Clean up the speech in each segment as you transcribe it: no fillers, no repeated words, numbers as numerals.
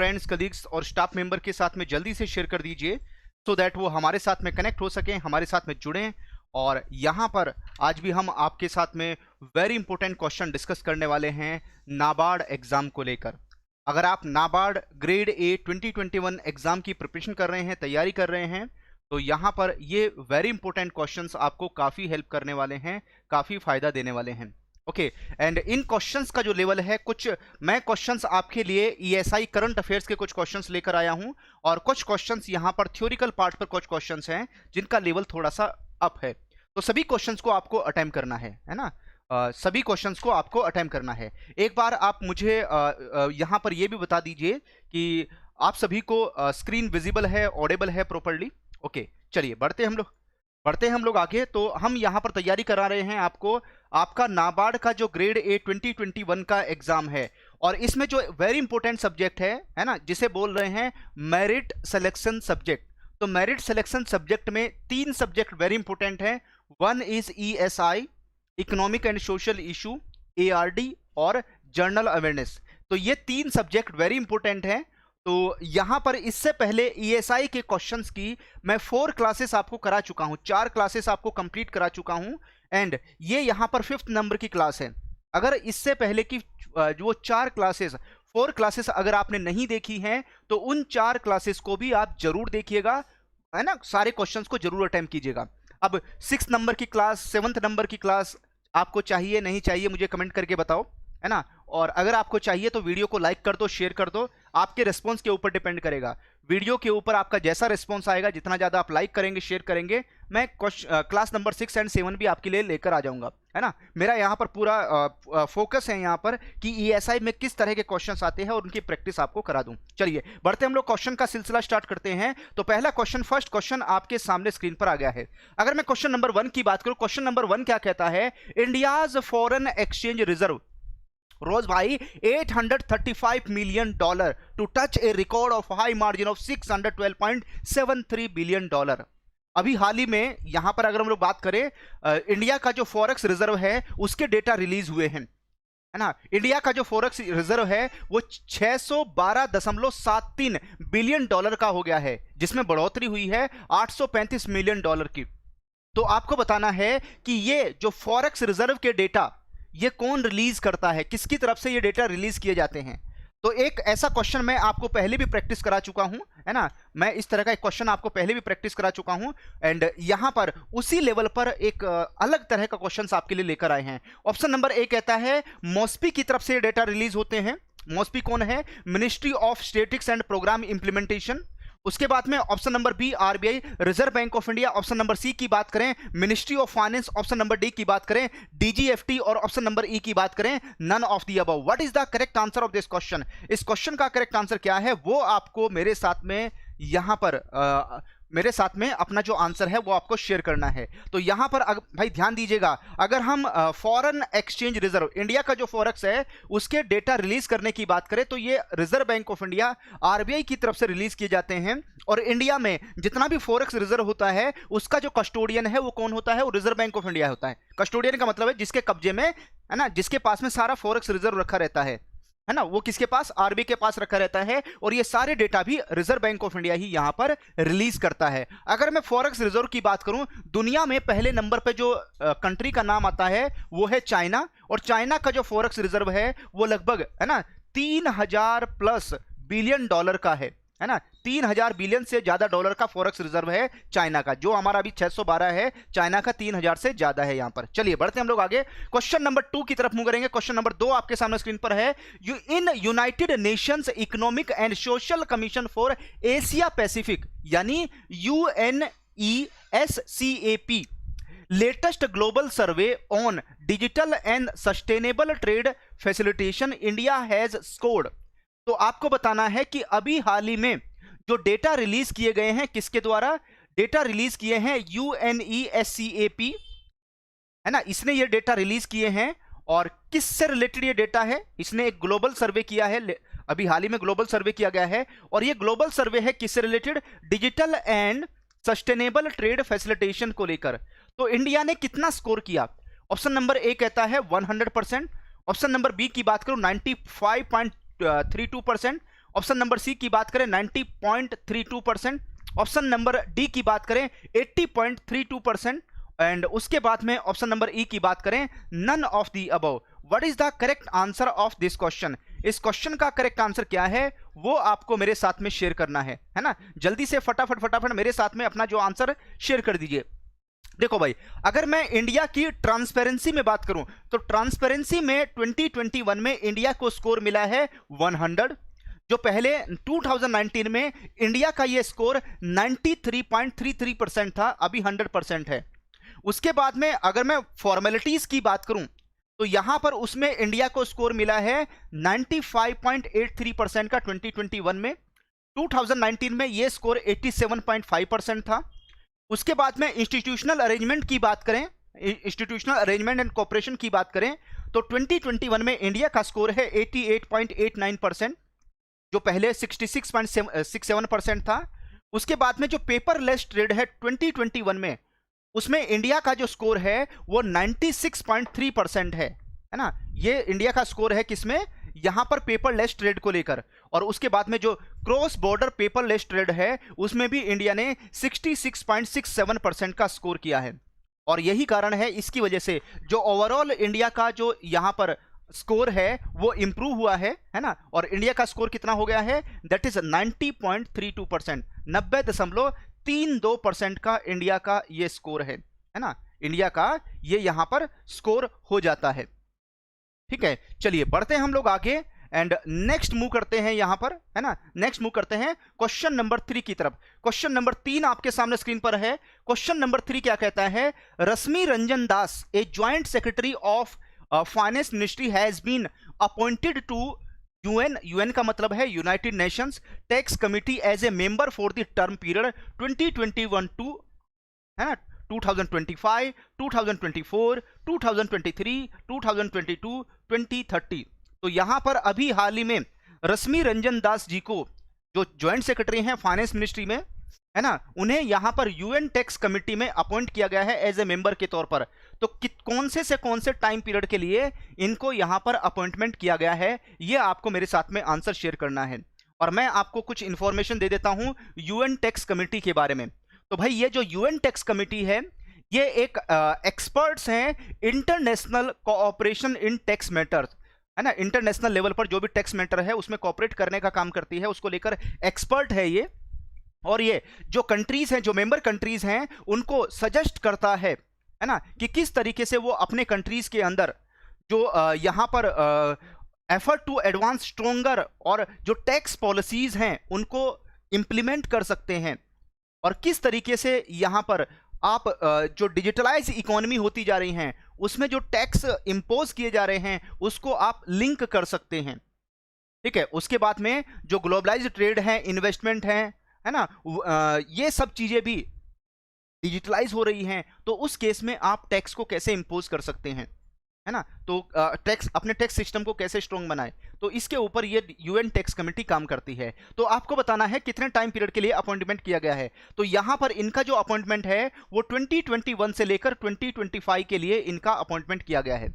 Friends, colleagues और staff member के साथ में जल्दी से शेयर कर दीजिए, सो दैट वो हमारे साथ में कनेक्ट हो सकें, हमारे साथ में जुड़ें। और यहाँ पर आज भी हम आपके साथ में वेरी इंपॉर्टेंट क्वेश्चन डिस्कस करने वाले हैं नाबार्ड एग्जाम को लेकर। अगर आप नाबार्ड ग्रेड ए 2021 एग्जाम की प्रिपरेशन कर रहे हैं, तैयारी कर रहे हैं, तो यहाँ पर ये वेरी इंपॉर्टेंट क्वेश्चंस आपको काफ़ी हेल्प करने वाले हैं, काफ़ी फायदा देने वाले हैं। ओके, एंड इन क्वेश्चंस का जो लेवल है, कुछ मैं क्वेश्चंस आपके लिए ईएसआई करंट अफेयर्स के कुछ क्वेश्चंस लेकर आया हूं, और कुछ क्वेश्चंस यहाँ पर थ्योरिकल पार्ट पर कुछ क्वेश्चंस हैं जिनका लेवल थोड़ा सा अप है। तो सभी क्वेश्चंस को आपको अटेम्प्ट करना है ना। सभी क्वेश्चंस को आपको अटेम्प्ट करना है। एक बार आप मुझे यहाँ पर ये भी बता दीजिए कि आप सभी को स्क्रीन विजिबल है, ऑडिबल है प्रॉपर्ली। ओके, चलिए बढ़ते हैं हम लोग आगे। तो हम यहाँ पर तैयारी करा रहे हैं आपको, आपका नाबार्ड का जो ग्रेड ए 2021 का एग्जाम है, और इसमें जो वेरी इंपॉर्टेंट सब्जेक्ट है ना, जिसे बोल रहे हैं मेरिट सिलेक्शन सब्जेक्ट। तो मेरिट सिलेक्शन सब्जेक्ट में 3 सब्जेक्ट वेरी इंपॉर्टेंट हैं। One is ESI, economic and social issue, ARD और जर्नल अवेयरनेस। तो ये 3 सब्जेक्ट वेरी इंपॉर्टेंट हैं। तो यहां पर इससे पहले ईएसआई के क्वेश्चंस की मैं 4 क्लासेस आपको करा चुका हूं, 4 क्लासेस आपको कंप्लीट करा चुका हूं, एंड ये यहां पर 5th नंबर की क्लास है। अगर इससे पहले की जो 4 क्लासेस अगर आपने नहीं देखी हैं, तो उन 4 क्लासेस को भी आप जरूर देखिएगा, है ना। सारे क्वेश्चंस को जरूर अटेम्प्ट कीजिएगा। अब 6th नंबर की क्लास, 7th नंबर की क्लास आपको चाहिए नहीं चाहिए, मुझे कमेंट करके बताओ, है ना। और अगर आपको चाहिए तो वीडियो को लाइक कर दो, शेयर कर दो। आपके रिस्पांस के ऊपर डिपेंड करेगा, वीडियो के ऊपर आपका जैसा रिस्पांस आएगा, जितना ज्यादा आप लाइक करेंगे, शेयर करेंगे, मैं क्लास नंबर 6 एंड 7 भी आपके लिए लेकर आ जाऊंगा, है ना। मेरा यहाँ पर पूरा फोकस है यहाँ पर कि ईएसआई में किस तरह के क्वेश्चंस आते हैं और उनकी प्रैक्टिस आपको करा दूं। चलिए बढ़ते हम लोग क्वेश्चन का सिलसिला स्टार्ट करते हैं। तो पहला क्वेश्चन, फर्स्ट क्वेश्चन आपके सामने स्क्रीन पर आ गया है। अगर मैं क्वेश्चन नंबर 1 की बात करूं, क्वेश्चन नंबर 1 क्या कहता है, India's foreign exchange reserve rose by $835 million to touch a record of high margin of $612.73 billion। अभी हाल ही में यहां पर अगर हम लोग बात करें, इंडिया का जो फॉरेक्स रिजर्व है उसके डेटा रिलीज हुए हैं, है ना। इंडिया का जो फॉरेक्स रिजर्व है वो $612.73 बिलियन का हो गया है, जिसमें बढ़ोतरी हुई है $835 मिलियन की। तो आपको बताना है कि ये जो फॉरेक्स रिजर्व के डेटा ये कौन रिलीज करता है, किसकी तरफ से ये डेटा रिलीज किए जाते हैं। तो एक ऐसा क्वेश्चन मैं आपको पहले भी प्रैक्टिस करा चुका हूं, है ना। मैं इस तरह का एक क्वेश्चन आपको पहले भी प्रैक्टिस करा चुका हूं, एंड यहां पर उसी लेवल पर एक अलग तरह का क्वेश्चन आपके लिए लेकर आए हैं। ऑप्शन नंबर ए कहता है मॉस्पी की तरफ से डेटा रिलीज होते हैं। मॉस्पी कौन है, ministry of statistics and programme implementation. उसके बाद में option number B RBI, reserve bank of India. Option number C की बात करें ministry of finance. Option number D की बात करें डीजीएफटी, और ऑप्शन नंबर ई की बात करें none of the above. What is the correct answer of this question. इस क्वेश्चन का करेक्ट आंसर क्या है वो आपको मेरे साथ में यहां पर मेरे साथ में अपना जो आंसर है वो आपको शेयर करना है। तो यहां पर भाई ध्यान दीजिएगा, अगर हम फॉरेन एक्सचेंज रिजर्व, इंडिया का जो फॉरेक्स है उसके डेटा रिलीज करने की बात करें, तो ये reserve bank of India RBI की तरफ से रिलीज किए जाते हैं। और इंडिया में जितना भी फॉरेक्स रिजर्व होता है उसका जो कस्टोडियन है वो कौन होता है, वो रिजर्व बैंक ऑफ इंडिया होता है। कस्टोडियन का मतलब है जिसके कब्जे में, है ना, जिसके पास में सारा फॉरेक्स रिजर्व रखा रहता है ना, वो किसके पास, आरबीआई के पास रखा रहता है। और ये सारे डेटा भी रिजर्व बैंक ऑफ इंडिया ही यहां पर रिलीज करता है। अगर मैं फॉरेक्स रिजर्व की बात करूं, दुनिया में पहले नंबर पे जो कंट्री का नाम आता है वो है चाइना, और चाइना का जो फॉरेक्स रिजर्व है वो लगभग, है ना, 3000+ बिलियन डॉलर का है ना। 3000 बिलियन से ज्यादा डॉलर का फॉरेक्स रिजर्व है चाइना का, जो हमारा अभी 612 है, चाइना का 3000 से ज्यादा है यहां पर। चलिए बढ़ते हैं हम लोग आगे, क्वेश्चन नंबर 2 की तरफ मूव करेंगे। क्वेश्चन नंबर 2 आपके सामने स्क्रीन पर है। In United Nations economic and social commission for Asia Pacific, यानी UNESCAP, latest global survey on digital and sustainable trade facilitation India has scored. तो आपको बताना है कि अभी हाल ही में जो डेटा रिलीज किए गए हैं, किसके द्वारा डेटा रिलीज किए हैं, UNESCAP, है ना, इसने ये डेटा रिलीज किए हैं। और किससे रिलेटेड ये डेटा है, इसने एक ग्लोबल सर्वे किया है, अभी हाल ही में ग्लोबल सर्वे किया गया है, और ये ग्लोबल सर्वे है किससे related, digital and sustainable trade facilitation को लेकर। तो इंडिया ने कितना स्कोर किया, ऑप्शन नंबर ए कहता है 100%, ऑप्शन नंबर बी की बात करूं 95.32%, ऑप्शन नंबर सी की बात करें 90.32%, ऑप्शन नंबर डी की बात करें 80.32%, एंड उसके बाद में ऑप्शन नंबर ई की बात करें none of the above. What is the correct answer of this question? इस क्वेश्चन का करेक्ट आंसर क्या है वो आपको मेरे साथ में शेयर करना है ना? जल्दी से फटाफट मेरे साथ में अपना जो आंसर शेयर कर दीजिए। देखो भाई, अगर मैं इंडिया की ट्रांसपेरेंसी में बात करूं तो ट्रांसपेरेंसी में 2021 में इंडिया को स्कोर मिला है 100, जो पहले 2019 में इंडिया का ये स्कोर 93.33% था, अभी 100% है। उसके बाद में अगर मैं फॉर्मेलिटीज की बात करूं तो यहां पर उसमें इंडिया को स्कोर मिला है 95.83% का 2021 में। 2019 में यह स्कोर 87.5% था। उसके बाद में इंस्टीट्यूशनल अरेंजमेंट की बात करें, इंस्टीट्यूशनल अरेंजमेंट एंड कोऑपरेशन की बात करें तो 2021 में इंडिया का स्कोर है 88.89%, जो पहले 66.67% था। उसके बाद में जो पेपरलेस ट्रेड है 2021 में, उसमें इंडिया का जो स्कोर है वो 96.3% है ना? ये इंडिया का स्कोर है किसमें? यहां पर पेपरलेस ट्रेड को लेकर। और उसके बाद में जो क्रॉस बॉर्डर पेपरलेस ट्रेड है उसमें भी इंडिया ने 66.67% का स्कोर किया है। और यही कारण है, इसकी वजह से जो ओवरऑल इंडिया का जो यहां पर स्कोर है वो इंप्रूव हुआ है ना? और इंडिया का स्कोर कितना हो गया है? दैट इज 90.32%, 90.32% का इंडिया का ये स्कोर है ना? इंडिया का ये यहां पर स्कोर हो जाता है। ठीक है, चलिए बढ़ते हैं हम लोग आगे एंड नेक्स्ट मूव करते हैं यहां पर, है ना? नेक्स्ट मूव करते हैं क्वेश्चन नंबर 3 की तरफ। क्वेश्चन नंबर 3 आपके सामने स्क्रीन पर है। क्वेश्चन नंबर 3 क्या कहता है? Rashmi Ranjan Das, a joint secretary of finance ministry, has been appointed to UN का मतलब है United Nations tax committee as a member for the term period 2021 to, है ना, 2025, 2024, 2023, 2022, 2030। तो यहां पर अभी हाल ही में रश्मि रंजन दास जी को, जो ज्वाइंट सेक्रेटरी हैं फाइनेंस मिनिस्ट्री में, है ना, उन्हें यहां पर यूएन टैक्स कमिटी में अपॉइंट किया गया है एज ए मेंबर के तौर पर। तो कौन से टाइम पीरियड के लिए इनको यहां पर अपॉइंटमेंट किया गया है, ये आपको मेरे साथ में आंसर शेयर करना है। और मैं आपको कुछ इंफॉर्मेशन दे देता हूं यूएन टैक्स कमिटी के बारे में। तो भाई ये जो यूएन टैक्स कमिटी है, ये एक एक्सपर्ट्स हैं इंटरनेशनल कोऑपरेशन इन टैक्स मैटर्स, है ना? इंटरनेशनल लेवल पर जो भी टैक्स मैटर है उसमें कोऑपरेट करने का काम करती है, उसको लेकर एक्सपर्ट है ये। और ये जो कंट्रीज हैं, जो मेंबर कंट्रीज हैं, उनको सजेस्ट करता है ना, कि किस तरीके से वो अपने कंट्रीज के अंदर जो यहां पर एफर्ट टू एडवांस स्ट्रोंगर और जो टैक्स पॉलिसीज हैं उनको इंप्लीमेंट कर सकते हैं, और किस तरीके से यहां पर आप जो डिजिटलाइज इकोनॉमी होती जा रही हैं उसमें जो टैक्स इंपोज किए जा रहे हैं उसको आप लिंक कर सकते हैं। ठीक है, उसके बाद में जो ग्लोबलाइज्ड ट्रेड है, इन्वेस्टमेंट है ना, ये सब चीजें भी डिजिटलाइज हो रही हैं, तो उस केस में आप टैक्स को कैसे इंपोज कर सकते हैं, है ना? तो टैक्स, अपने टैक्स सिस्टम को कैसे स्ट्रॉन्ग बनाए, तो इसके ऊपर ये यूएन टैक्स कमेटी काम करती है। तो आपको बताना है कितने टाइम पीरियड के लिए अपॉइंटमेंट किया गया है। तो यहां पर इनका जो अपॉइंटमेंट है वो 2021 से लेकर 2025 के लिए इनका अपॉइंटमेंट किया गया है।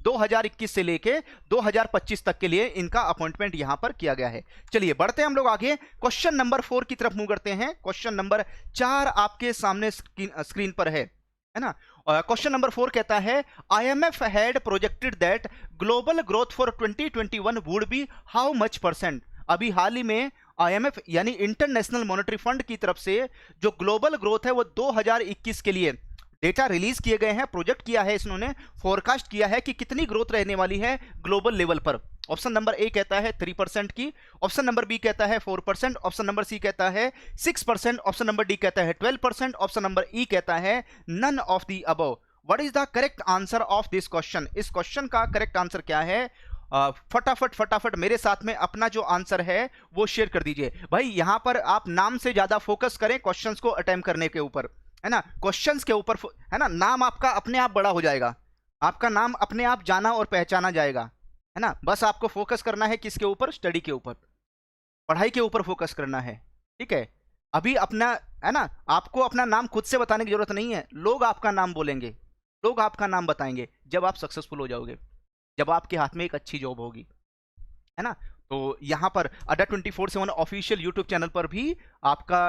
2021 से लेके 2025 तक के लिए इनका अपॉइंटमेंट यहां पर किया गया है। चलिए बढ़ते हैं हम लोग आगे, क्वेश्चन नंबर 4 की तरफ मूव करते हैं। क्वेश्चन नंबर 4 आपके सामने स्क्रीन पर है ना? क्वेश्चन नंबर 4 कहता है IMF had projected that global growth for 2021 would be how much %। अभी हाल ही में IMF यानी इंटरनेशनल मॉनेटरी फंड की तरफ से जो ग्लोबल ग्रोथ है वो 2021 के लिए डेटा रिलीज किए गए हैं, प्रोजेक्ट किया है, इन्होंने फोरकास्ट किया है कि कितनी ग्रोथ रहने वाली है ग्लोबल लेवल पर। ऑप्शन नंबर ए कहता है 3% की, ऑप्शन नंबर बी कहता है 4%, ऑप्शन नंबर सी कहता है 6%, ऑप्शन नंबर डी कहता है 12%, ऑप्शन नंबर ई कहता है none of the above. What is the correct answer of this question? इस क्वेश्चन का करेक्ट आंसर क्या है? फटाफट मेरे साथ में अपना जो आंसर है वो शेयर कर दीजिए। भाई यहां पर आप नाम से ज्यादा फोकस करें क्वेश्चंस को अटेम्प्ट करने के ऊपर, है ना? क्वेश्चंस के ऊपर, है ना? नाम आपका अपने आप बड़ा हो जाएगा, आपका नाम अपने आप जाना और पहचाना जाएगा, है ना? बस आपको फोकस करना है किसके ऊपर? स्टडी के ऊपर, पढ़ाई के ऊपर फोकस करना है। ठीक है, अभी अपना, है ना, आपको अपना नाम खुद से बताने की जरूरत नहीं है, लोग आपका नाम बोलेंगे, लोग आपका नाम बताएंगे जब आप सक्सेसफुल हो जाओगे, जब आपके हाथ में एक अच्छी जॉब होगी, है ना? तो यहाँ पर अड्डा 24/7 ऑफिशियल यूट्यूब चैनल पर भी आपका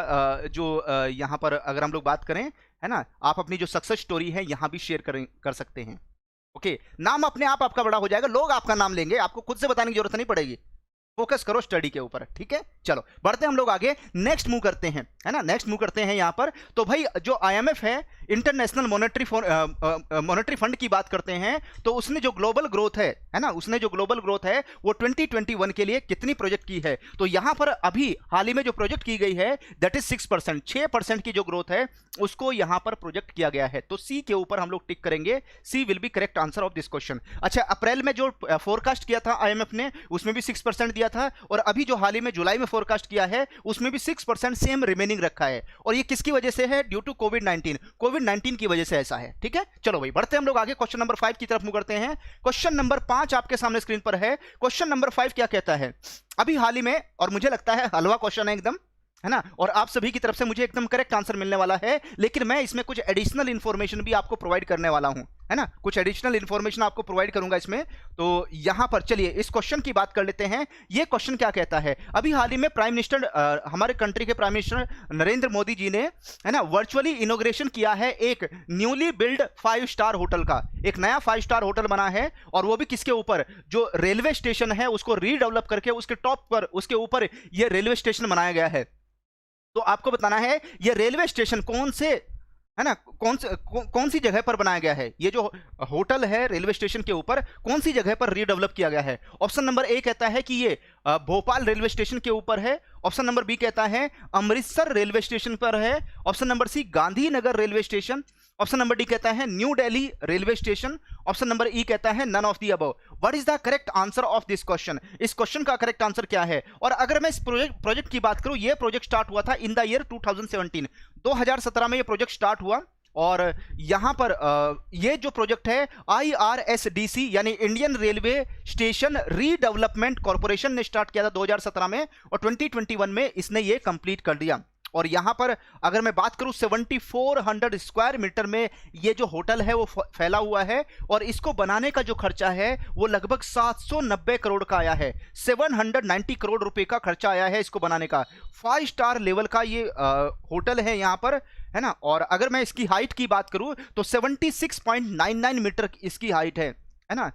यहाँ पर अगर हम लोग बात करें, है ना, आप अपनी जो सक्सेस स्टोरी है यहाँ भी शेयर कर सकते हैं। ओके, नाम अपने आप आपका बड़ा हो जाएगा, लोग आपका नाम लेंगे, आपको खुद से बताने की जरूरत नहीं पड़ेगी। फोकस करो स्टडी के ऊपर, ठीक है। चलो बढ़ते हम लोग आगे, नेक्स्ट मूव करते हैं, है ना, नेक्स्ट मूव करते हैं यहाँ पर। तो भाई जो IMF है, इंटरनेशनल मॉनेटरी फंड की बात करते हैं, तो उसने जो ग्लोबल ग्रोथ है ना, उसने जो ग्लोबल ग्रोथ है वो 2021 के लिए कितनी प्रोजेक्ट की है? तो यहाँ पर अभी हाल ही में जो प्रोजेक्ट की गई है दैट इज 6%, 6% की जो ग्रोथ है उसको यहाँ पर प्रोजेक्ट किया गया है। तो सी के ऊपर हम लोग टिक करेंगे, C will be correct answer of this question. अच्छा, अप्रैल में जो फोरकास्ट किया था IMF ने, उसमें भी 6% दिया था, और अभी जो हाल ही में जुलाई में फोरकास्ट किया है उसमें भी 6% सेम रिमेनिंग रखा है। और ये किसकी वजह से है? ड्यू टू कोविड-19 की वजह से ऐसा है, ठीक है। चलो भाई बढ़ते हम लोग आगे, क्वेश्चन नंबर 5 की तरफ मूव करते हैं। क्वेश्चन नंबर 5 आपके सामने स्क्रीन पर है। क्वेश्चन नंबर 5 क्या कहता है? अभी हाल ही में, और मुझे लगता है हलवा क्वेश्चन है एकदम, है ना, और आप सभी की तरफ से मुझे एकदम करेक्ट आंसर मिलने वाला है, लेकिन मैं इसमें कुछ एडिशनल इंफॉर्मेशन भी आपको प्रोवाइड करने वाला हूं, है ना, कुछ एडिशनल इंफॉर्मेशन आपको प्रोवाइड करूंगा इसमें। तो यहां पर चलिए इस क्वेश्चन की बात कर लेते हैं। ये क्वेश्चन क्या कहता है? अभी हाल ही में प्राइम मिनिस्टर, हमारे कंट्री के प्राइम मिनिस्टर नरेंद्र मोदी जी ने, है ना, वर्चुअली इनॉग्रेशन किया है एक न्यूली बिल्ड 5 स्टार होटल का। एक नया 5 स्टार होटल बना है, और वो भी किसके ऊपर? जो रेलवे स्टेशन है उसको रीडेवलप करके उसके टॉप पर, उसके ऊपर ये रेलवे स्टेशन बनाया गया है। तो आपको बताना है ये रेलवे स्टेशन कौन से, है ना, कौन सी जगह पर बनाया गया है? ये जो होटल है रेलवे स्टेशन के ऊपर कौन सी जगह पर रीडेवलप किया गया है? ऑप्शन नंबर ए कहता है कि ये भोपाल रेलवे स्टेशन के ऊपर है। ऑप्शन नंबर बी कहता है अमृतसर रेलवे स्टेशन पर है। Option number C Gandhinagar railway station. Option number D कहता है New Delhi railway station. Option number E कहता है none of the above. What is the correct answer of this question? इस question का करेक्ट आंसर क्या है? और अगर मैं इस प्रोजेक्ट की बात करूं, ये प्रोजेक्ट स्टार्ट हुआ था इन द ईयर 2017, 2017 में ये प्रोजेक्ट स्टार्ट हुआ। और यहां पर ये जो प्रोजेक्ट है IRSDC यानी Indian railway station redevelopment corporation ने स्टार्ट किया था 2017 में, और 2021 में इसने ये कंप्लीट कर दिया। और यहां पर अगर मैं बात करूं 7400 स्क्वायर मीटर में ये जो होटल है वो फैला हुआ है, और इसको बनाने का जो खर्चा है वो लगभग 790 करोड़ का आया है। 790 करोड़ रुपए का खर्चा आया है इसको बनाने का। 5 स्टार लेवल का ये होटल है यहाँ पर, है ना। और अगर मैं इसकी हाइट की बात करूं तो 76.99 मीटर इसकी हाइट है ना,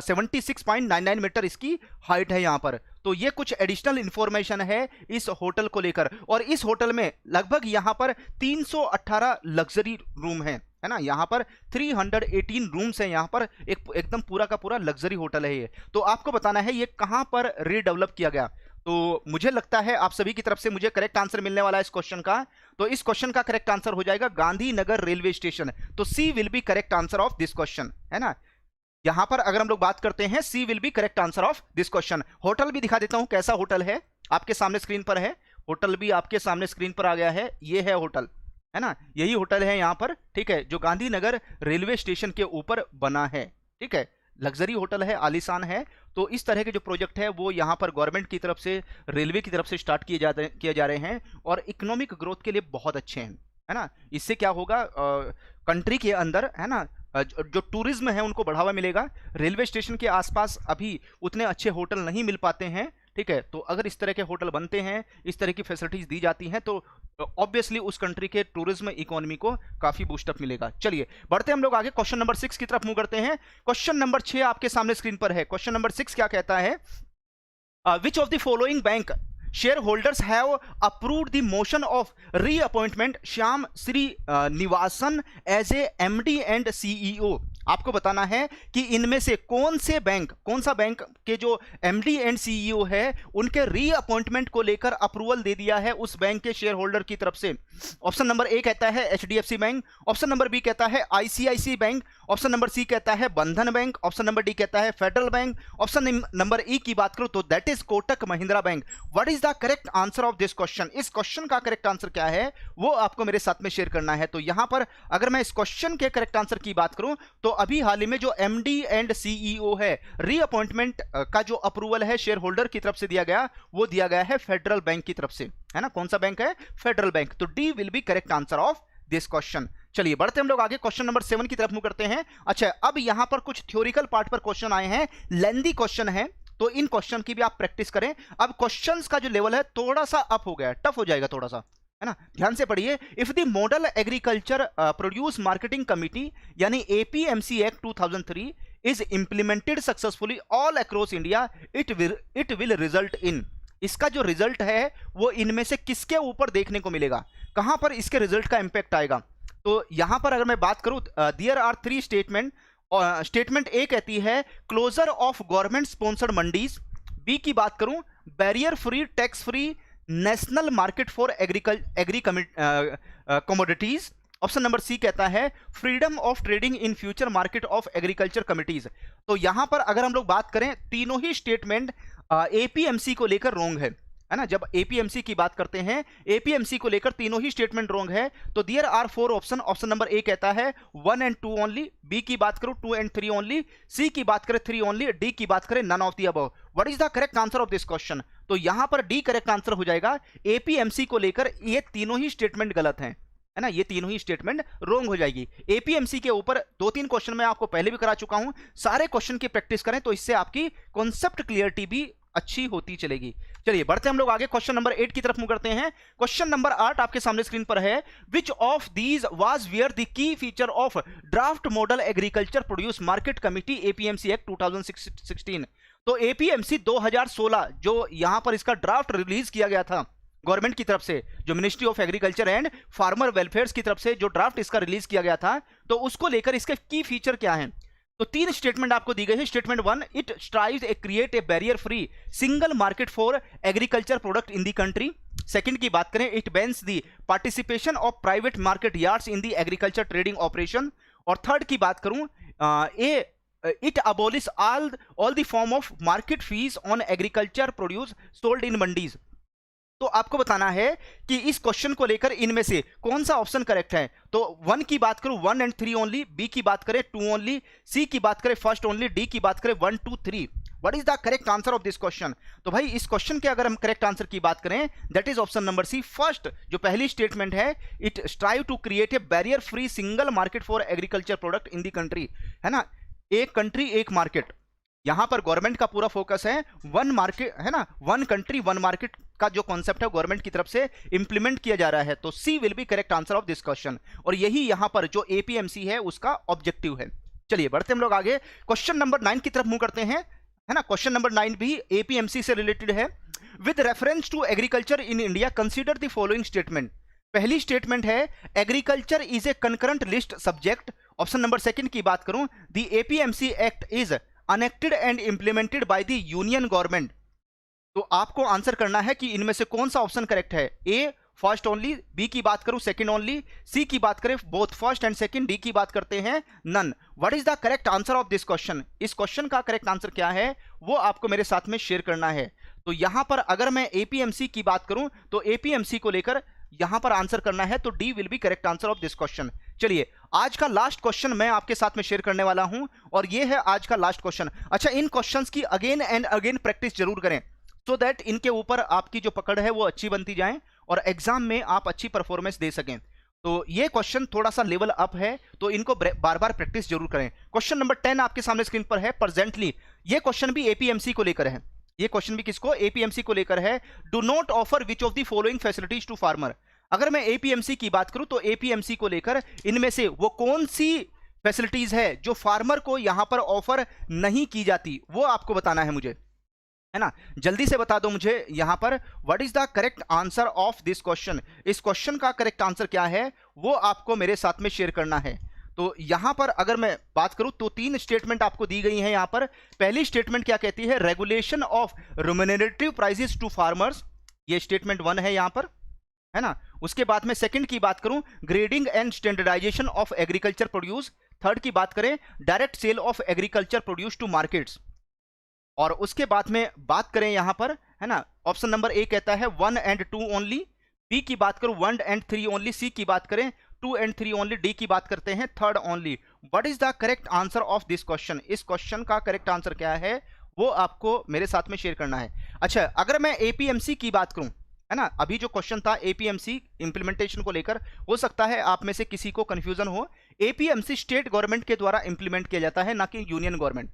76.99 मीटर इसकी हाइट है यहाँ पर। तो ये कुछ एडिशनल इंफॉर्मेशन है इस होटल को लेकर। और इस होटल में लगभग यहाँ पर 318 लग्जरी रूम है ना, यहाँ पर 318 रूम्स हैं यहाँ पर, एकदम पूरा का पूरा लग्जरी होटल है ये। तो आपको बताना है ये कहाँ पर रीडेवलप किया गया। तो मुझे लगता है आप सभी की तरफ से मुझे करेक्ट आंसर मिलने वाला है इस क्वेश्चन का। तो इस क्वेश्चन का करेक्ट आंसर हो जाएगा गांधीनगर रेलवे स्टेशन। तो C will be correct answer of this question, है ना। यहां पर अगर हम लोग बात करते हैं C will be correct answer of this question. Hotel भी दिखा देता हूं कैसा होटल है, आपके सामने स्क्रीन पर है। होटल भी आपके सामने स्क्रीन पर आ गया है, ये है होटल, है ना, यही होटल है यहाँ पर, ठीक है, जो गांधीनगर रेलवे स्टेशन के ऊपर बना है, ठीक है। लग्जरी होटल है, आलीशान है। तो इस तरह के जो प्रोजेक्ट है वो यहाँ पर गवर्नमेंट की तरफ से, रेलवे की तरफ से स्टार्ट किए जा रहे हैं, और इकोनॉमिक ग्रोथ के लिए बहुत अच्छे हैं, है ना। इससे क्या होगा, कंट्री के अंदर, है ना, जो टूरिज्म है उनको बढ़ावा मिलेगा। रेलवे स्टेशन के आसपास अभी उतने अच्छे होटल नहीं मिल पाते हैं, ठीक है। तो अगर इस तरह के होटल बनते हैं, इस तरह की फैसिलिटीज दी जाती हैं, तो ऑब्वियसली उस कंट्री के टूरिज्म इकोनॉमी को काफी बूस्टअप मिलेगा। चलिए बढ़ते हम लोग आगे, क्वेश्चन नंबर 6 की तरफ मूव करते हैं। क्वेश्चन नंबर 6 आपके सामने स्क्रीन पर है। क्वेश्चन नंबर 6 क्या कहता है? Which of the following bank shareholders have approved the motion of reappointment Shyam Srinivasan as a MD and CEO? आपको बताना है कि इनमें से कौन सा बैंक के जो MD एंड CEO है उनके रीअपॉइंटमेंट को लेकर अप्रूवल दे दिया है उस बैंक के शेयर होल्डर की तरफ से। ऑप्शन नंबर ए कहता है HDFC bank, option number B कहता है ICICI bank, option number C कहता है Bandhan bank, option number D कहता है federal bank, option number E की बात करूं तो that is Kotak Mahindra bank. What is the correct answer of this question? इस क्वेश्चन का करेक्ट आंसर क्या है वो आपको मेरे साथ में शेयर करना है। तो यहां पर अगर मैं इस क्वेश्चन के करेक्ट आंसर की बात करूं तो अभी हाल ही में जो MD एंड CEO है, रीअपॉइंटमेंट का जो अप्रूवल है शेयर होल्डर की तरफ से दिया गया, वो दिया गया है फेडरल बैंक की तरफ से, है ना। कौन सा बैंक है? Federal bank. तो D will be correct answer of this question. चलिए बढ़ते हम लोग आगे, क्वेश्चन नंबर 7 की तरफ मूव करते हैं। अच्छा, अब यहां पर कुछ थ्योरिकल पार्ट पर क्वेश्चन आए हैं, लेंदी क्वेश्चन है, तो इन क्वेश्चन की भी आप प्रैक्टिस करें। अब क्वेश्चंस का जो लेवल है थोड़ा सा अप हो गया है, टफ हो जाएगा थोड़ा सा, है ना, ध्यान से पढ़िए। If the model agriculture produce marketing committee यानी APMC act 2003 is implemented successfully all across India, it will result in, इसका जो रिजल्ट है वो इनमें से किसके ऊपर देखने को मिलेगा, कहां पर इसके रिजल्ट का इंपैक्ट आएगा। तो यहां पर अगर मैं बात करूं, there are 3 statement. Statement A कहती है closure of government sponsored mandis, B की बात करूं barrier free tax free national market for agri commodities, option number C कहता है freedom of trading in future market of agriculture committees. तो यहां पर अगर हम लोग बात करें, तीनों ही स्टेटमेंट एपीएमसी को लेकर रॉन्ग है ना। जब एपीएमसी की बात करते हैं, एपीएमसी को लेकर तीनों ही स्टेटमेंट रॉन्ग है। तो there are 4 option. Option number A कहता है 1 and 2 ओनली, बी की बात करूं 2 and 3 ओनली, सी की बात करें 3 ओनली, डी की बात करें none of the above. What is the correct answer of this question? तो यहां पर डी करेक्ट आंसर हो जाएगा। एपीएमसी को लेकर ये तीनों ही स्टेटमेंट गलत हैं, है ना, ये तीनों ही स्टेटमेंट रॉन्ग हो जाएगी। एपीएमसी के ऊपर 2-3 क्वेश्चन मैं आपको पहले भी करा चुका हूं, सारे क्वेश्चन की प्रैक्टिस करें तो इससे आपकी कॉन्सेप्ट क्लियरिटी भी अच्छी होती चलेगी। चलिए बढ़ते हम लोग आगे, क्वेश्चन नंबर 8 की तरफ मूव करते हैं। क्वेश्चन नंबर 8 आपके सामने स्क्रीन पर है। Which of these was were the key feature of draft model agriculture produce market committee APMC act 2016? तो एपीएमसी 2016 जो यहां पर इसका ड्राफ्ट रिलीज किया गया था गवर्नमेंट की तरफ से, जो ministry of agriculture and farmer welfare की तरफ से जो ड्राफ्ट इसका रिलीज किया गया था, तो उसको लेकर इसके की फीचर क्या है? तो 3 स्टेटमेंट आपको दी गई है। Statement 1, it strives A create a barrier free single market for agriculture product in the country. Second की बात करें, it bans the participation of private market yards in the agriculture trading operation. और third की बात करूं, it abolish all the form of market fees on agriculture produce sold in mandis. तो आपको बताना है कि इस क्वेश्चन को लेकर इनमें से कौन सा ऑप्शन करेक्ट है। तो 1 की बात करूं 1 and 3 ओनली, बी की बात करें 2 ओनली, सी की बात करें फर्स्ट ओनली, डी की बात करें 1, 2, 3। What is the correct answer of this question? तो भाई इस क्वेश्चन के अगर हम करेक्ट आंसर की बात करें, that is option number C, first जो पहली स्टेटमेंट है, it strive to create a barrier free single market for agriculture product in the country, है ना, एक कंट्री एक मार्केट। यहां पर गवर्नमेंट का पूरा फोकस है वन मार्केट, है ना, वन कंट्री वन मार्केट का जो कॉन्सेप्ट है गवर्नमेंट की तरफ से इंप्लीमेंट किया जा रहा है। तो C will be correct answer of this question, और यही यहां पर जो एपीएमसी है उसका ऑब्जेक्टिव है। चलिए बढ़ते हम लोग आगे, क्वेश्चन नंबर 9 की तरफ मूव करते हैं, है ना। क्वेश्चन नंबर 9 भी एपीएमसी से रिलेटेड है। With reference to agriculture in India consider the following statement. पहली स्टेटमेंट है agriculture is a concurrent list subject. Option number second की बात करूं, the APMC act is enacted and implemented by the union government। तो आपको answer करना है कि इनमें से कौन सा ऑप्शन करेक्ट है। ए फर्स्ट ओनली, बी की बात करूं सेकंड ओनली, सी की बात करें both first and second, D की बात करते हैं none. What is the correct answer of this question? इस क्वेश्चन का करेक्ट आंसर क्या है वो आपको मेरे साथ में शेयर करना है। तो यहां पर अगर मैं एपीएमसी की बात करूं तो एपीएमसी को लेकर यहां पर आंसर करना है, तो D will be correct answer of this question. चलिए आज का लास्ट क्वेश्चन मैं आपके साथ में शेयर करने वाला हूं, और ये है आज का लास्ट क्वेश्चन। अच्छा, इन क्वेश्चंस की अगेन एंड अगेन प्रैक्टिस जरूर करें, सो दैट इनके ऊपर आपकी जो पकड़ है वो अच्छी बनती जाए और एग्जाम में आप अच्छी परफॉर्मेंस दे सकें। तो ये क्वेश्चन थोड़ा सा लेवल अप है, तो इनको बार बार प्रैक्टिस जरूर करें। क्वेश्चन नंबर 10 आपके सामने स्क्रीन पर है प्रेजेंटली। ये क्वेश्चन भी एपीएमसी को लेकर है, ये क्वेश्चन भी किसको, एपीएमसी को लेकर है। Do not offer which of the following facilities to farmer. अगर मैं एपीएमसी की बात करूं तो एपीएमसी को लेकर इनमें से वो कौन सी फैसिलिटीज है जो फार्मर को यहां पर ऑफर नहीं की जाती, वो आपको बताना है मुझे, है ना। जल्दी से बता दो मुझे यहां पर what is the correct answer of this question. इस क्वेश्चन का करेक्ट आंसर क्या है वो आपको मेरे साथ में शेयर करना है। तो यहां पर अगर मैं बात करूं तो 3 स्टेटमेंट आपको दी गई हैं। यहां पर पहली स्टेटमेंट क्या कहती है, regulation of remunerative prices to farmers, ये स्टेटमेंट 1 है यहां पर, है ना। उसके बाद में सेकंड की बात करूं, grading and standardisation of agriculture produce. Third की बात करें, direct sale of agriculture produce to markets. और उसके बाद में बात करें यहां पर, है ना, ऑप्शन नंबर ए कहता है 1 and 2 ओनली, बी की बात करूं 1 and 3 ओनली, सी की बात करें 2 and 3 ओनली, डी की बात करते हैं 3rd only. What is the correct answer of this question? इस क्वेश्चन का करेक्ट आंसर क्या है वो आपको मेरे साथ में शेयर करना है। अच्छा, अगर मैं एपीएमसी की बात करूं, है ना, अभी जो क्वेश्चन था एपीएमसी इंप्लीमेंटेशन को लेकर, हो सकता है आप में से किसी को कंफ्यूजन हो। एपीएमसी स्टेट गवर्नमेंट के द्वारा इंप्लीमेंट किया जाता है, ना कि यूनियन गवर्नमेंट।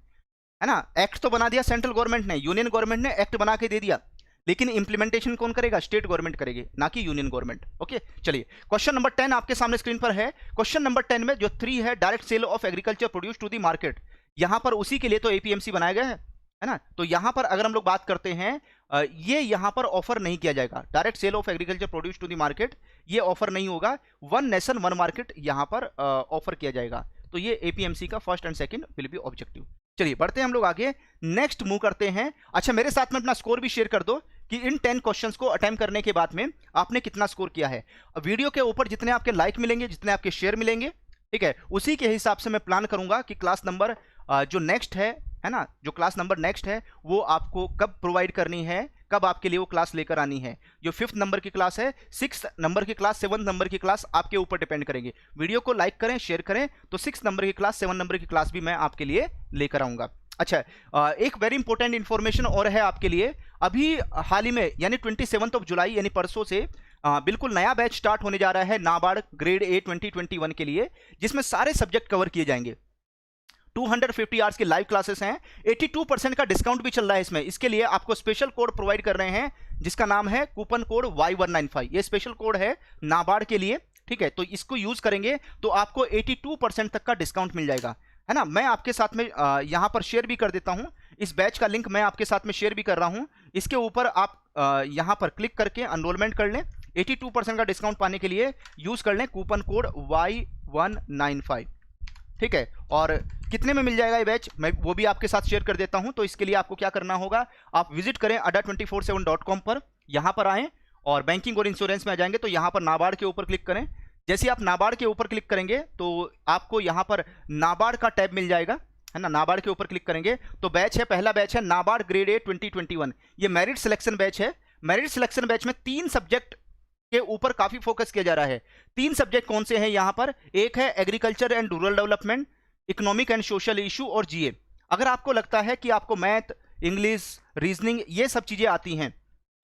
है ना। एक्ट तो बना दिया सेंट्रल गवर्नमेंट ने, यूनियन गवर्नमेंट ने एक्ट बना के दे दिया, लेकिन इंप्लीमेंटेशन कौन करेगा? स्टेट गवर्नमेंट करेगी, ना कि यूनियन गवर्नमेंट। ओके चलिए, क्वेश्चन नंबर 10 आपके सामने स्क्रीन पर है। क्वेश्चन नंबर 10 में जो 3 है, direct sale of agriculture produce to the market, यहां पर उसी के लिए तो एपीएमसी बनाया गया है ना। तो यहां पर अगर हम लोग बात करते हैं, ये यहां पर ऑफर नहीं किया जाएगा, direct sale of agriculture produce to the market ये ऑफर नहीं होगा, वन नेशन वन मार्केट यहां पर ऑफर किया जाएगा। तो ये एपीएमसी का first and second will be objective. चलिए बढ़ते हैं हम लोग आगे, नेक्स्ट मूव करते हैं। अच्छा मेरे साथ में अपना स्कोर भी शेयर कर दो कि इन 10 क्वेश्चंस को अटेम्प्ट करने के बाद में आपने कितना स्कोर किया है। वीडियो के ऊपर जितने आपके लाइक मिलेंगे, जितने आपके शेयर मिलेंगे, ठीक है, उसी के हिसाब से मैं प्लान करूंगा कि क्लास नंबर जो नेक्स्ट है ना, जो क्लास नंबर नेक्स्ट है वो आपको कब प्रोवाइड करनी है, कब आपके लिए वो क्लास लेकर आनी है। जो 5th नंबर की क्लास है, 6th नंबर की क्लास, 7th नंबर की क्लास आपके ऊपर डिपेंड करेंगे। वीडियो को लाइक करें, शेयर करें, तो 6th नंबर की क्लास, 7th नंबर की क्लास भी मैं आपके लिए लेकर आऊंगा। अच्छा एक वेरी इंपॉर्टेंट इंफॉर्मेशन और है आपके लिए, अभी हाल ही में यानी 27 जुलाई यानी परसों से बिल्कुल नया बैच स्टार्ट होने जा रहा है नाबार्ड ग्रेड ए 2021 के लिए, जिसमें सारे सब्जेक्ट कवर किए जाएंगे। 250 आवर्स की लाइव क्लासेस हैं, 82% का डिस्काउंट भी चल रहा है इसमें। इसके लिए आपको स्पेशल कोड प्रोवाइड कर रहे हैं जिसका नाम है कूपन कोड Y195। ये स्पेशल कोड है नाबार्ड के लिए, ठीक है। तो इसको यूज करेंगे तो आपको 82% तक का डिस्काउंट मिल जाएगा, है ना। मैं आपके साथ में यहां पर शेयर भी कर देता हूं, इस बैच का लिंक मैं आपके साथ में शेयर भी कर रहा हूं। इसके ऊपर आप यहां पर क्लिक करके एनरोलमेंट कर लें, 82% का डिस्काउंट पाने के लिए यूज कर लें कूपन कोड Y195, ठीक है। और कितने में मिल जाएगा ये बैच, मैं वो भी आपके साथ शेयर कर देता हूं। तो इसके लिए आपको क्या करना होगा, आप विजिट करें adda247.com पर, यहां पर आएं और बैंकिंग और इंश्योरेंस में आ जाएंगे, तो यहां पर नाबार्ड के ऊपर क्लिक करें। जैसे आप नाबार्ड के ऊपर क्लिक करेंगे तो आपको यहां पर नाबार्ड का टैब मिल जाएगा, है ना। नाबार्ड के ऊपर क्लिक करेंगे तो बैच है, पहला बैच है नाबार्ड ग्रेड ए 2021। ये मेरिट सिलेक्शन बैच है। मेरिट सिलेक्शन बैच में 3 सब्जेक्ट के ऊपर काफी फोकस किया जा रहा है। 3 सब्जेक्ट कौन से हैं यहां पर, एक है agriculture and rural development, economic and social issue और जीए। अगर आपको लगता है कि आपको मैथ, इंग्लिश, रीजनिंग ये सब चीजें आती हैं,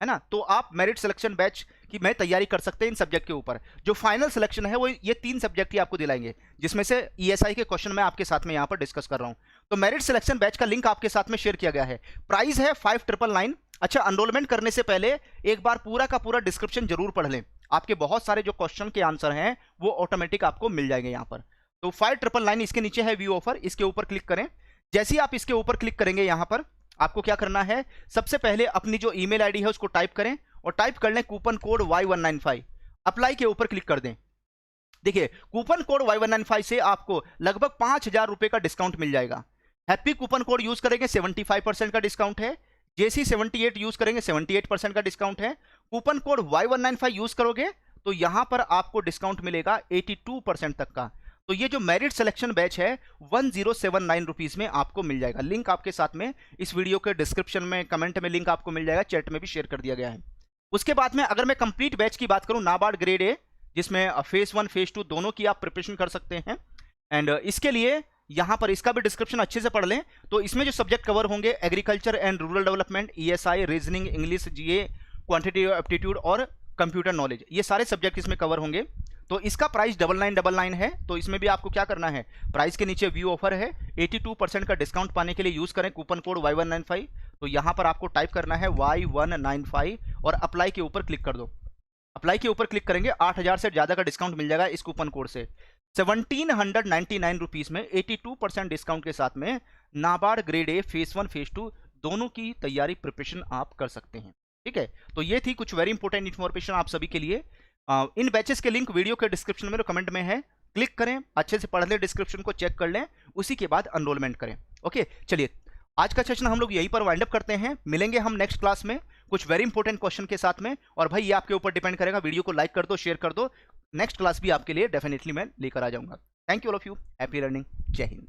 है ना, तो आप मेरिट सिलेक्शन बैच की मैं तैयारी कर सकते हैं इन सब्जेक्ट के ऊपर। जो फाइनल सिलेक्शन है वो ये 3 सब्जेक्ट ही आपको दिलाएंगे, जिसमें से ईएसआई के क्वेश्चन मैं आपके साथ में यहां पर डिस्कस कर रहा हूं। तो मेरिट सिलेक्शन बैच का लिंक आपके साथ में शेयर किया गया है, प्राइस है 5999। अच्छा एनरोलमेंट करने से पहले एक बार पूरा का पूरा डिस्क्रिप्शन जरूर पढ़ लें, आपके बहुत सारे जो क्वेश्चन के आंसर हैं वो ऑटोमेटिक आपको मिल जाएंगे यहाँ पर। तो 5999 इसके नीचे है व्यू ऑफर, इसके ऊपर क्लिक करें। जैसे ही आप इसके ऊपर क्लिक करेंगे यहाँ पर आपको क्या करना है, सबसे पहले अपनी जो ईमेल आईडी है उसको टाइप करें और टाइप कर लें कूपन कोड Y195। अप्लाई के ऊपर क्लिक कर दें। देखिए कूपन कोड Y195 से आपको लगभग 5000 रुपए का डिस्काउंट मिल जाएगा। हैप्पी कूपन कोड यूज करेंगे 75% का डिस्काउंट है। जेसी 78 यूज करेंगे 78% का डिस्काउंट है। कूपन कोड Y195 यूज करोगे तो यहां पर आपको डिस्काउंट मिलेगा 82% तक का। तो ये जो मेरिट सिलेक्शन बैच है 1079 रुपीज में आपको मिल जाएगा। लिंक आपके साथ में इस वीडियो के डिस्क्रिप्शन में, कमेंट में लिंक आपको मिल जाएगा, चैट में भी शेयर कर दिया गया है। उसके बाद में अगर मैं कंप्लीट बैच की बात करूं नाबार्ड ग्रेड ए, जिसमें फेज 1 फेज 2 दोनों की आप प्रिपरेशन कर सकते हैं, एंड इसके लिए यहां पर इसका भी डिस्क्रिप्शन अच्छे से पढ़ लें। तो इसमें जो सब्जेक्ट कवर होंगे agriculture and rural development, ESI, reasoning, English, GA, quantitative aptitude और कंप्यूटर नॉलेज, ये सारे सब्जेक्ट इसमें कवर होंगे। तो इसका प्राइस 9999 है। तो इसमें भी आपको क्या करना है, प्राइस के नीचे व्यू ऑफर है, 82% का डिस्काउंट पाने के लिए यूज करें कूपन कोड Y195। तो यहां पर आपको टाइप करना है Y195 और अप्लाई के ऊपर क्लिक कर दो। अप्लाई के ऊपर क्लिक करेंगे 8000 से ज्यादा का डिस्काउंट मिल जाएगा इस कूपन कोड से। 1799 रुपीज में 82% डिस्काउंट के साथ में NABARD grade A phase 1 phase 2 दोनों की तैयारी प्रिपरेशन आप कर सकते हैं, ठीक है। तो ये थी कुछ वेरी इंपॉर्टेंट इन्फॉर्मेशन आप सभी के लिए। इन बैचेस के लिंक वीडियो के डिस्क्रिप्शन में और कमेंट में है, क्लिक करें, अच्छे से पढ़ लें, डिस्क्रिप्शन को चेक कर लें, उसी के बाद एनरोलमेंट करें। ओके चलिए आज का सेशन हम लोग यहीं पर वाइंड अप करते हैं। मिलेंगे हम नेक्स्ट क्लास में कुछ वेरी इंपॉर्टेंट क्वेश्चन के साथ में। और भाई ये आपके ऊपर डिपेंड करेगा, वीडियो को लाइक कर दो, शेयर कर दो, नेक्स्ट क्लास भी आपके लिए डेफिनेटली मैं लेकर आ जाऊंगा। Thank you all of you, happy learning, जय हिंद।